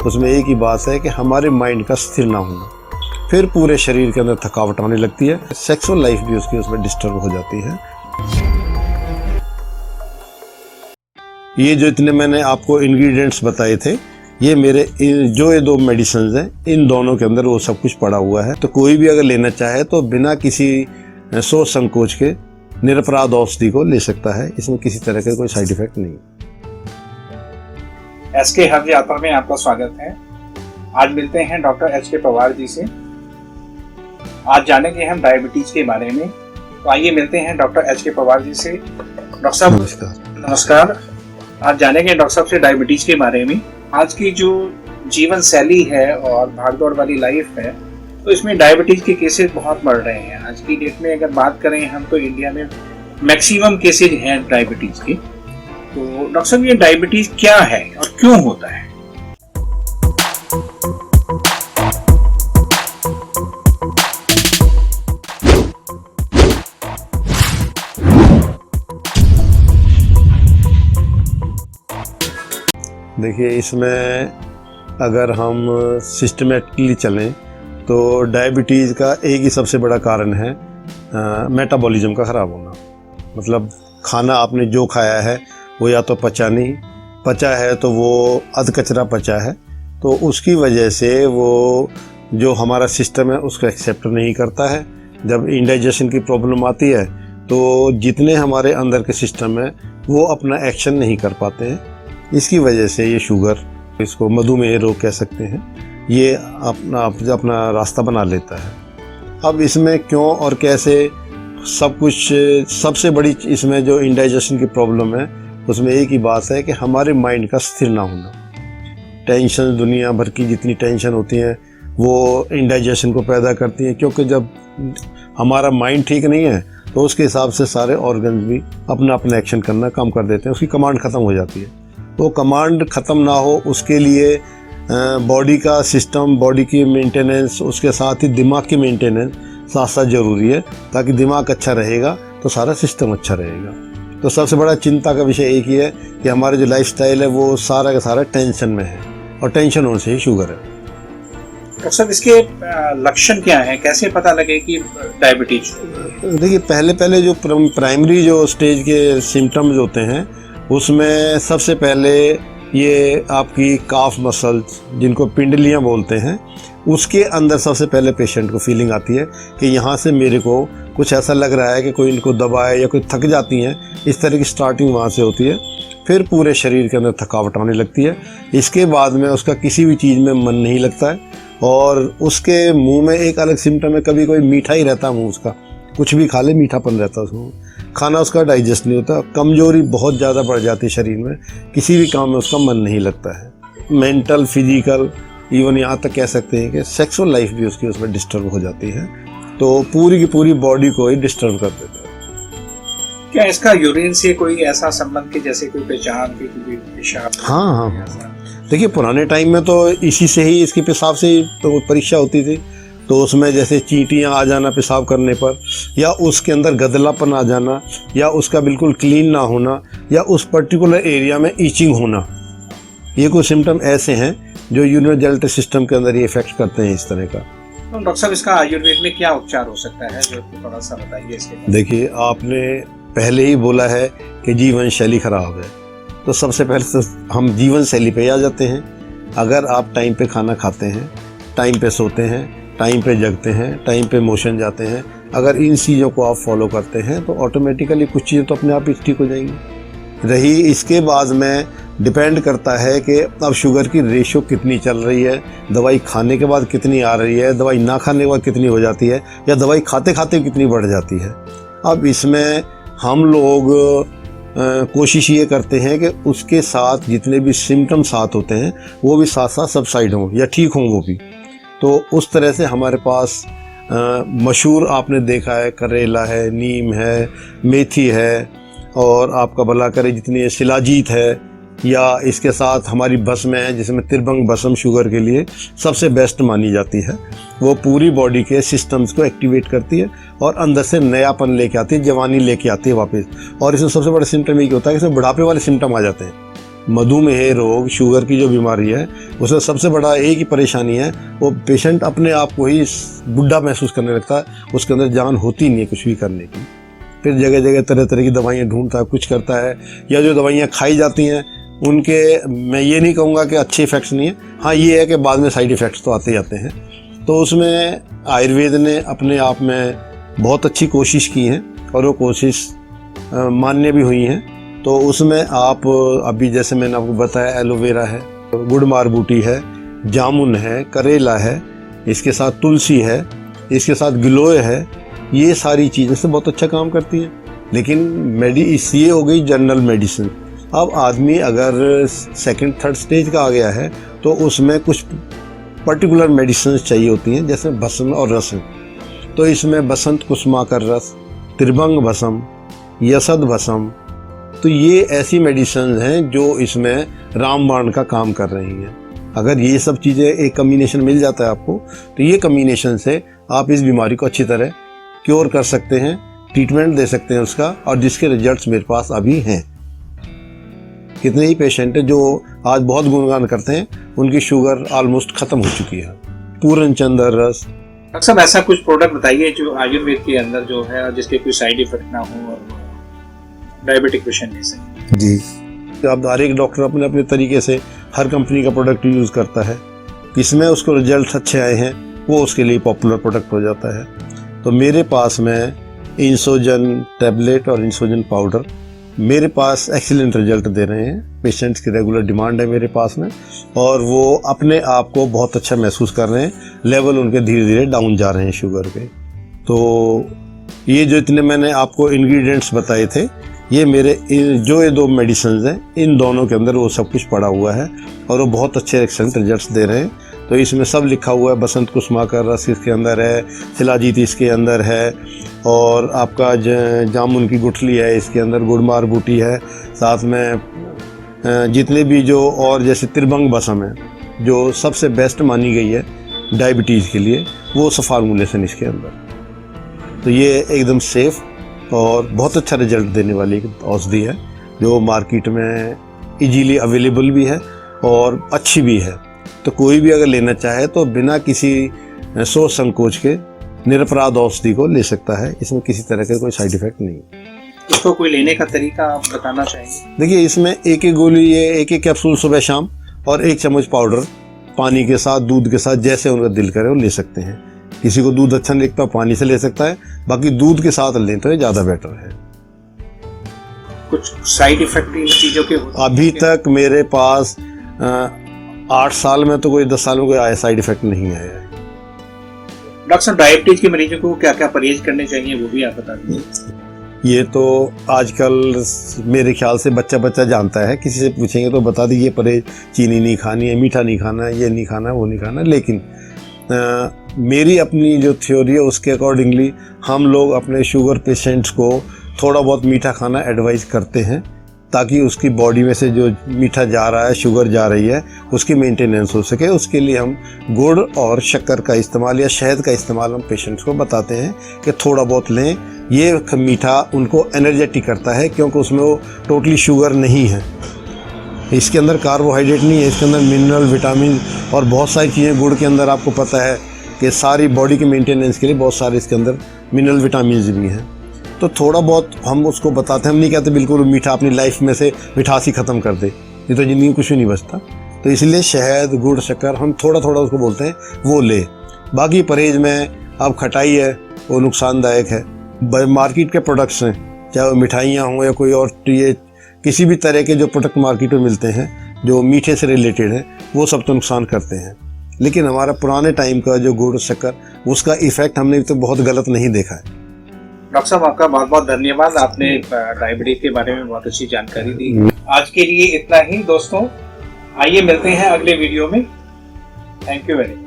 उसमें एक ही बात है कि हमारे माइंड का स्थिर ना होना, फिर पूरे शरीर के अंदर थकावट आने लगती है, सेक्सुअल लाइफ भी उसकी उसमें डिस्टर्ब हो जाती है। ये जो इतने मैंने आपको इंग्रेडिएंट्स बताए थे, ये मेरे जो ये दो मेडिसिन हैं, इन दोनों के अंदर वो सब कुछ पड़ा हुआ है। तो कोई भी अगर लेना चाहे तो बिना किसी सोच संकोच के निरपराध औषधि को ले सकता है। इसमें किसी तरह का कोई साइड इफेक्ट नहीं। एसके हर्ब यात्रा में आपका स्वागत है। आज मिलते हैं डॉक्टर एचके पवार जी से। आज जानेंगे हम डायबिटीज के बारे में। तो आइए मिलते हैं डॉक्टर एचके पवार जी से। डॉक्टर साहब नमस्कार। आज जानेंगे डॉक्टर साहब से डायबिटीज के बारे में। आज की जो जीवन शैली है और भागदौड़ वाली लाइफ है, तो इसमें डायबिटीज के केसेस बहुत बढ़ रहे हैं। आज की डेट में अगर बात करें हम, तो इंडिया में मैक्सिमम केसेस हैं डायबिटीज के। तो डॉक्टर साहब, ये डायबिटीज क्या है और क्यों होता है? देखिए, इसमें अगर हम सिस्टमेटिकली चलें तो डायबिटीज़ का एक ही सबसे बड़ा कारण है मेटाबॉलिज्म का ख़राब होना। मतलब खाना आपने जो खाया है वो या तो पचा नहीं, पचा है तो वो अध कचरा पचा है, तो उसकी वजह से वो जो हमारा सिस्टम है उसको एक्सेप्ट नहीं करता है। जब इंडाइजेशन की प्रॉब्लम आती है तो जितने हमारे अंदर के सिस्टम है वो अपना एक्शन नहीं कर पाते हैं। इसकी वजह से ये शुगर, इसको मधुमेह रोग कह सकते हैं, ये अपना रास्ता बना लेता है। अब इसमें क्यों और कैसे सब कुछ, सबसे बड़ी इसमें जो इंडाइजेशन की प्रॉब्लम है उसमें एक ही बात है कि हमारे माइंड का स्थिर ना होना। टेंशन, दुनिया भर की जितनी टेंशन होती है वो इंडाइजेशन को पैदा करती है, क्योंकि जब हमारा माइंड ठीक नहीं है तो उसके हिसाब से सारे ऑर्गन्स भी अपना अपना एक्शन करना कम कर देते हैं, उसकी कमांड ख़त्म हो जाती है। वो कमांड ख़त्म ना हो उसके लिए बॉडी का सिस्टम, बॉडी की मेंटेनेंस, उसके साथ ही दिमाग की मेंटेनेंस साथ साथ ज़रूरी है, ताकि दिमाग अच्छा रहेगा तो सारा सिस्टम अच्छा रहेगा। तो सबसे बड़ा चिंता का विषय एक ही है कि हमारा जो लाइफस्टाइल है वो सारा का सारा टेंशन में है, और टेंशन होने से ही शुगर है। डॉक्टर साहब, इसके लक्षण क्या हैं? कैसे पता लगे कि डायबिटीज? देखिए, पहले जो प्राइमरी जो स्टेज के सिम्टम्स होते हैं उसमें सबसे पहले ये आपकी काफ मसल्स, जिनको पिंडलियाँ बोलते हैं, उसके अंदर सबसे पहले पेशेंट को फीलिंग आती है कि यहाँ से मेरे को कुछ ऐसा लग रहा है कि कोई इनको दबाए या कोई थक जाती हैं। इस तरह की स्टार्टिंग वहाँ से होती है। फिर पूरे शरीर के अंदर थकावट आने लगती है। इसके बाद में उसका किसी भी चीज़ में मन नहीं लगता है, और उसके मुंह में एक अलग सिम्टम है, कभी कोई मीठा ही रहता है मुँह उसका, कुछ भी खा ले मीठापन रहता है उसमें, खाना उसका डाइजेस्ट नहीं होता, कमजोरी बहुत ज़्यादा बढ़ जाती है शरीर में, किसी भी काम में उसका मन नहीं लगता है। मेंटल, फिजिकल, इवन यहाँ तक कह सकते हैं कि सेक्सुअल लाइफ भी उसकी उसमें डिस्टर्ब हो जाती है। तो पूरी की पूरी बॉडी को ही डिस्टर्ब कर देता है। क्या इसका यूरिन से कोई ऐसा संबंध कि जैसे कोई पहचान की कोई पेशाब? हाँ, देखिए, पुराने टाइम में तो इसी से ही, इसके पेशाब से ही तो परीक्षा होती थी। तो उसमें जैसे चींटियाँ आ जाना पेशाब करने पर, या उसके अंदर गदलापन आ जाना, या उसका बिल्कुल क्लीन ना होना, या उस पर्टिकुलर एरिया में ईचिंग होना, ये कुछ सिम्टम ऐसे हैं जो यूरिनरी डाइजेस्टिव सिस्टम के अंदर ये इफेक्ट करते हैं इस तरह का। तो डॉक्टर साहब, इसका आयुर्वेद में क्या उपचार हो सकता है, जो थोड़ा सा बताइए इसके? देखिए, आपने पहले ही बोला है कि जीवन शैली खराब है, तो सबसे पहले तो हम जीवन शैली पे आ जाते हैं। अगर आप टाइम पे खाना खाते हैं, टाइम पे सोते हैं, टाइम पे जगते हैं, टाइम पे मोशन जाते हैं, अगर इन चीज़ों को आप फॉलो करते हैं तो ऑटोमेटिकली कुछ चीज़ें तो अपने आप ही ठीक हो जाएंगी। रही इसके बाद में डिपेंड करता है कि अब शुगर की रेशियो कितनी चल रही है, दवाई खाने के बाद कितनी आ रही है, दवाई ना खाने के बाद कितनी हो जाती है, या दवाई खाते खाते कितनी बढ़ जाती है। अब इसमें हम लोग कोशिश ये करते हैं कि उसके साथ जितने भी सिम्टम साथ होते हैं वो भी साथ साथ सबसाइड हों या ठीक हों वो भी। तो उस तरह से हमारे पास मशहूर आपने देखा है, करेला है, नीम है, मेथी है, और आपका भला करे जितनी शिलाजीत है, या इसके साथ हमारी भस्म है जिसमें त्रिभंग भस्म शुगर के लिए सबसे बेस्ट मानी जाती है। वो पूरी बॉडी के सिस्टम्स को एक्टिवेट करती है और अंदर से नयापन लेके आती है, जवानी लेके आती है वापस। और इसमें सबसे बड़ा सिम्टम ये होता है कि इसमें बुढ़ापे वाले सिम्टम आ जाते हैं। मधुमेह रोग, शुगर की जो बीमारी है, उसमें सबसे बड़ा एक ही परेशानी है, वो पेशेंट अपने आप को ही बुढ़ा महसूस करने लगता है, उसके अंदर जान होती नहीं है कुछ भी करने की। फिर जगह जगह तरह तरह की दवाइयाँ ढूंढता है, कुछ करता है, या जो दवाइयाँ खाई जाती हैं उनके, मैं ये नहीं कहूँगा कि अच्छे इफ़ेक्ट्स नहीं है, हाँ ये है कि बाद में साइड इफ़ेक्ट्स तो आते जाते हैं। तो उसमें आयुर्वेद ने अपने आप में बहुत अच्छी कोशिश की है और वो कोशिश मान्य भी हुई हैं। तो उसमें आप अभी जैसे मैंने आपको बताया, एलोवेरा है, गुड़मार बूटी है, जामुन है, करेला है, इसके साथ तुलसी है, इसके साथ गिलोय है, ये सारी चीज़ें से बहुत अच्छा काम करती हैं। लेकिन ये हो गई जनरल मेडिसिन। अब आदमी अगर सेकंड थर्ड स्टेज का आ गया है तो उसमें कुछ पर्टिकुलर मेडिसिन चाहिए होती हैं, जैसे भस्म और रस। तो इसमें बसंत कुसुमाकर रस, त्रिभंग भस्म, यसद भस्म, तो ये ऐसी मेडिसिन हैं जो इसमें रामबाण का काम कर रही हैं। अगर ये सब चीज़ें एक कम्बिनेशन मिल जाता है आपको, तो ये कम्बिनेशन से आप इस बीमारी को अच्छी तरह क्योर कर सकते हैं, ट्रीटमेंट दे सकते हैं उसका, और जिसके रिजल्ट्स मेरे पास अभी हैं। कितने ही पेशेंट हैं जो आज बहुत गुणगान करते हैं, उनकी शुगर ऑलमोस्ट ख़त्म हो चुकी है। पूरन चंदर रस। डॉक्टर साहब, ऐसा कुछ प्रोडक्ट बताइए जो आयुर्वेद के अंदर जो है और जिसके कोई साइड इफेक्ट ना हो और डायबिटिक पेशेंट ले सके। जी, तो अब हर एक डॉक्टर अपने अपने तरीके से हर कंपनी का प्रोडक्ट यूज़ करता है, किसमें उसको रिजल्ट अच्छे आए हैं वो उसके लिए पॉपुलर प्रोडक्ट हो जाता है। तो मेरे पास में इंसोजन टैबलेट और इंसोजन पाउडर मेरे पास एक्सीलेंट रिजल्ट दे रहे हैं। पेशेंट्स की रेगुलर डिमांड है मेरे पास में, और वो अपने आप को बहुत अच्छा महसूस कर रहे हैं। लेवल उनके धीरे धीरे डाउन जा रहे हैं शुगर के। तो ये जो इतने मैंने आपको इंग्रेडिएंट्स बताए थे, ये मेरे जो ये दो मेडिसिन हैं, इन दोनों के अंदर वो सब कुछ पड़ा हुआ है और वो बहुत अच्छे एक्सेलेंट रिजल्ट्स दे रहे हैं। तो इसमें सब लिखा हुआ है, बसंत कुसुमाकर रस इसके अंदर है, शिलाजीत इसके अंदर है, और आपका जामुन की गुठली है इसके अंदर, गुड़मार बूटी है, साथ में जितने भी जो और जैसे त्रिभंग भस्म है जो सबसे बेस्ट मानी गई है डायबिटीज़ के लिए, वो फार्मूलेशन इसके अंदर। तो ये एकदम सेफ़ और बहुत अच्छा रिजल्ट देने वाली औषधि है जो मार्केट में इजीली अवेलेबल भी है और अच्छी भी है। तो कोई भी अगर लेना चाहे तो बिना किसी सोच संकोच के निरपराध औषधि को ले सकता है। इसमें किसी तरह का कोई साइड इफेक्ट नहीं। इसको कोई लेने का तरीका आप बताना चाहेंगे? देखिए, इसमें एक एक गोली, ये एक एक कैप्सूल सुबह शाम और 1 चम्मच पाउडर पानी के साथ, दूध के साथ, जैसे उनका दिल करे वो ले सकते हैं। किसी को दूध अच्छा नहीं लगता पानी से ले सकता है, बाकी दूध के साथ लें तो ये ज़्यादा बेटर है। कुछ साइड इफेक्ट इन चीज़ों के अभी तक मेरे पास 8 साल में तो कोई 10 साल में कोई साइड इफेक्ट नहीं आया है। डॉक्टर साहब, डायबिटीज के मरीजों को क्या क्या परहेज करने चाहिए वो भी आप बता दीजिए। ये तो आजकल मेरे ख्याल से बच्चा बच्चा जानता है, किसी से पूछेंगे तो बता दीजिए परहेज, चीनी नहीं खानी है, मीठा नहीं खाना है, ये नहीं खाना है, वो नहीं खाना है। लेकिन मेरी अपनी जो थ्योरी है उसके अकॉर्डिंगली हम लोग अपने शुगर पेशेंट्स को थोड़ा बहुत मीठा खाना एडवाइस करते हैं, ताकि उसकी बॉडी में से जो मीठा जा रहा है, शुगर जा रही है, उसकी मेंटेनेंस हो सके। उसके लिए हम गुड़ और शक्कर का इस्तेमाल या शहद का इस्तेमाल हम पेशेंट्स को बताते हैं कि थोड़ा बहुत लें। ये मीठा उनको एनर्जेटिक करता है, क्योंकि उसमें वो टोटली शुगर नहीं है, इसके अंदर कार्बोहाइड्रेट नहीं है, इसके अंदर मिनरल, विटामिन और बहुत सारी चीज़ें गुड़ के अंदर आपको पता है कि सारी बॉडी के मेंटेनेंस के लिए बहुत सारे इसके अंदर मिनरल विटामिन भी हैं। तो थोड़ा बहुत हम उसको बताते हैं, हम नहीं कहते बिल्कुल मीठा अपनी लाइफ में से मिठास ही ख़त्म कर दे, ये तो ज़िंदगी में कुछ भी नहीं बचता। तो इसलिए शहद, गुड़, शक्कर हम थोड़ा थोड़ा उसको बोलते हैं वो ले। बाकी परहेज में अब खटाई है वो नुकसानदायक है। मार्केट के प्रोडक्ट्स हैं, चाहे वो मिठाइयाँ हों या कोई और, ये किसी भी तरह के जो प्रोडक्ट मार्केट में मिलते हैं जो मीठे से रिलेटेड हैं, वो सब तो नुकसान करते हैं। लेकिन हमारा पुराने टाइम का जो गुड़, शक्कर, उसका इफ़ेक्ट हमने तो बहुत गलत नहीं देखा है। डॉक्टर साहब, आपका बहुत बहुत धन्यवाद, आपने डायबिटीज के बारे में बहुत अच्छी जानकारी दी। आज के लिए इतना ही दोस्तों, आइए मिलते हैं अगले वीडियो में। Thank you very much.